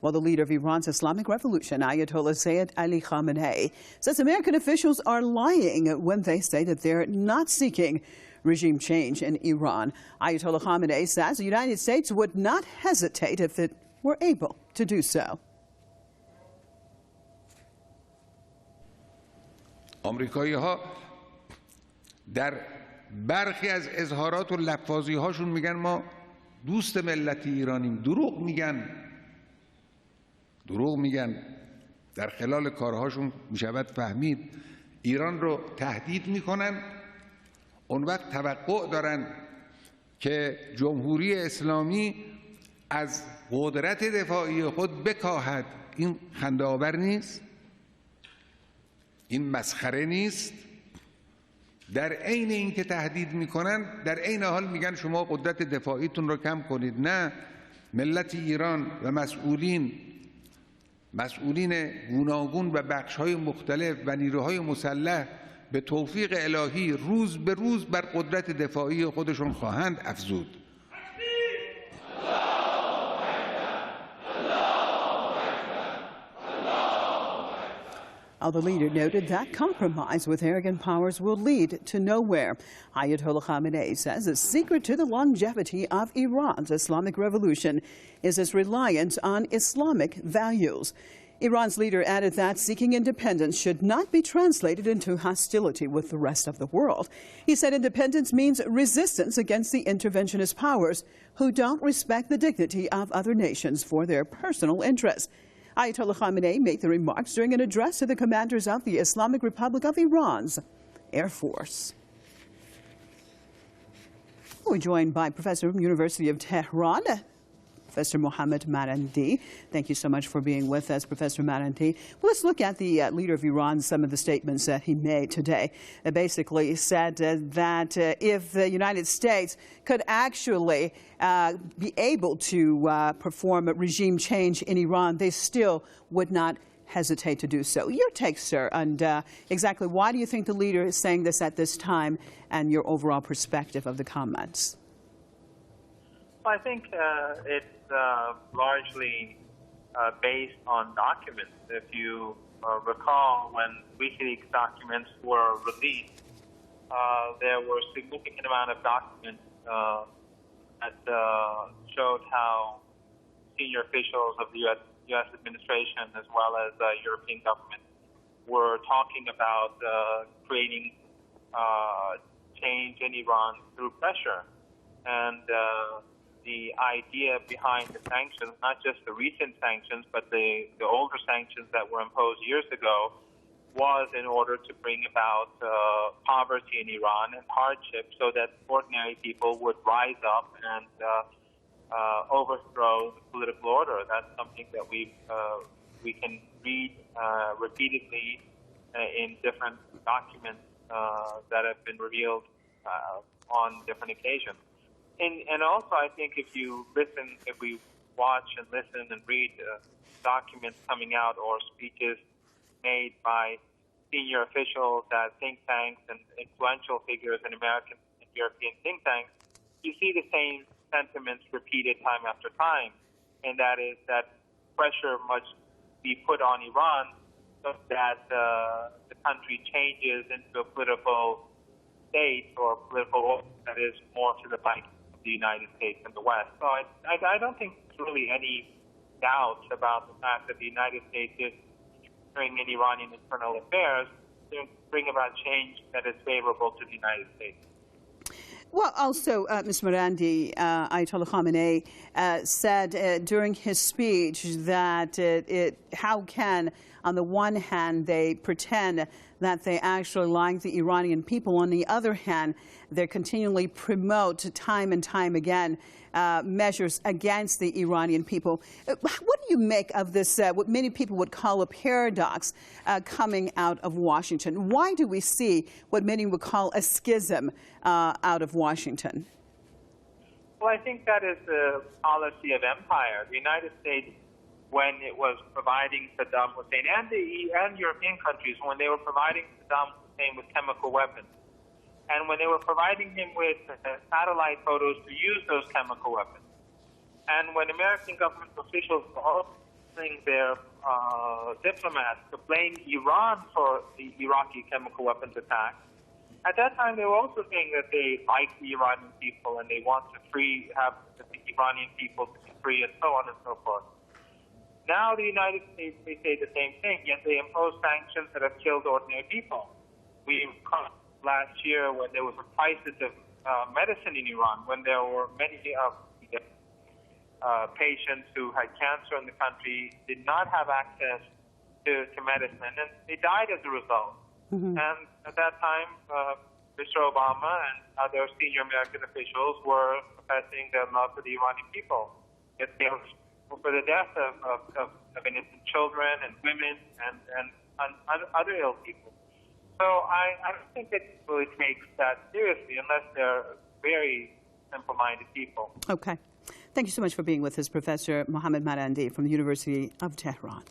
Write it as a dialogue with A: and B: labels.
A: While the leader of Iran's Islamic Revolution, Ayatollah Sayyid Ali Khamenei, says American officials are lying when they say that they're not seeking regime change in Iran. Ayatollah Khamenei says the United States would not hesitate if it were able to do so.
B: آمریکایی‌ها در برخی از اظهارات و لفاظی‌هاشون میگن ما دوست ملت ایرانیم. دروغ میگن. در خلال کارهاشون میشود فهمید ایران رو تهدید میکنن. اون وقت توقع دارن که جمهوری اسلامی از قدرت دفاعی خود بکاهد. این خنده‌آور نیست؟ این مسخره نیست؟ در عین اینکه تهدید میکنن در عین حال میگن شما قدرت دفاعیتون رو کم کنید. نه، ملت ایران و مسئولین گوناگون و بخش‌های مختلف و نیروهای مسلح به توفیق الهی روز به روز بر قدرت دفاعی خودشون خواهند افزود.
A: The leader noted that compromise with arrogant powers will lead to nowhere. Ayatollah Khamenei says the secret to the longevity of Iran's Islamic Revolution is its reliance on Islamic values. Iran's leader added that seeking independence should not be translated into hostility with the rest of the world. He said independence means resistance against the interventionist powers who don't respect the dignity of other nations for their personal interests. Ayatollah Khamenei made the remarks during an address to the commanders of the Islamic Republic of Iran's Air Force. We're joined by Professor from University of Tehran, Professor Mohammad Marandi. Thank you so much for being with us, Professor Marandi. Well, let's look at the leader of Iran, some of the statements that he made today. Basically said that if the United States could actually be able to perform a regime change in Iran, they still would not hesitate to do so. Your take, sir, and exactly why do you think the leader is saying this at this time, and your overall perspective of the comments?
C: Well, I think it's largely based on documents. If you recall, when WikiLeaks documents were released, there were a significant amount of documents that showed how senior officials of the U.S. administration as well as European governments were talking about creating change in Iran through pressure. And the idea behind the sanctions, not just the recent sanctions, but the older sanctions that were imposed years ago, was in order to bring about poverty in Iran and hardship so that ordinary people would rise up and overthrow the political order. That's something that we can read repeatedly in different documents that have been revealed on different occasions. And also, I think if we watch and listen and read documents coming out or speeches made by senior officials at think tanks and influential figures in American and European think tanks, you see the same sentiments repeated time after time, and that is that pressure must be put on Iran so that the country changes into a political state or political order that is more to the liking of the United States and the West. So I don't think there's really any doubt about the fact that the United States is in Iranian internal affairs to bring about change that is favorable to the United States.
A: Well, also, Ms. Marandi, Ayatollah Khamenei said during his speech that how can, on the one hand, they pretend that they actually like the Iranian people. On the other hand, they continually promote time and time again measures against the Iranian people. What do you make of this, what many people would call a paradox coming out of Washington? Why do we see what many would call a schism out of Washington?
C: Well, I think that is the policy of empire. The United States, when it was providing Saddam Hussein and European countries, when they were providing Saddam Hussein with chemical weapons, and when they were providing him with satellite photos to use those chemical weapons, and when American government officials were asking their diplomats to blame Iran for the Iraqi chemical weapons attack, at that time they were also saying that they like the Iranian people and they want to have the Iranian people to be free and so on and so forth. Now the United States, they say the same thing, yet they impose sanctions that have killed ordinary people. We caught last year when there was a crisis of medicine in Iran, when there were many patients who had cancer in the country, did not have access to medicine, and they died as a result. And at that time, Mr. Obama and other senior American officials were professing their love for the Iranian people. Yet they were for the death of innocent children and women and other ill people. So I don't think that people really take that seriously unless they're very simple-minded people.
A: Okay. Thank you so much for being with us, Professor Mohammad Marandi from the University of Tehran.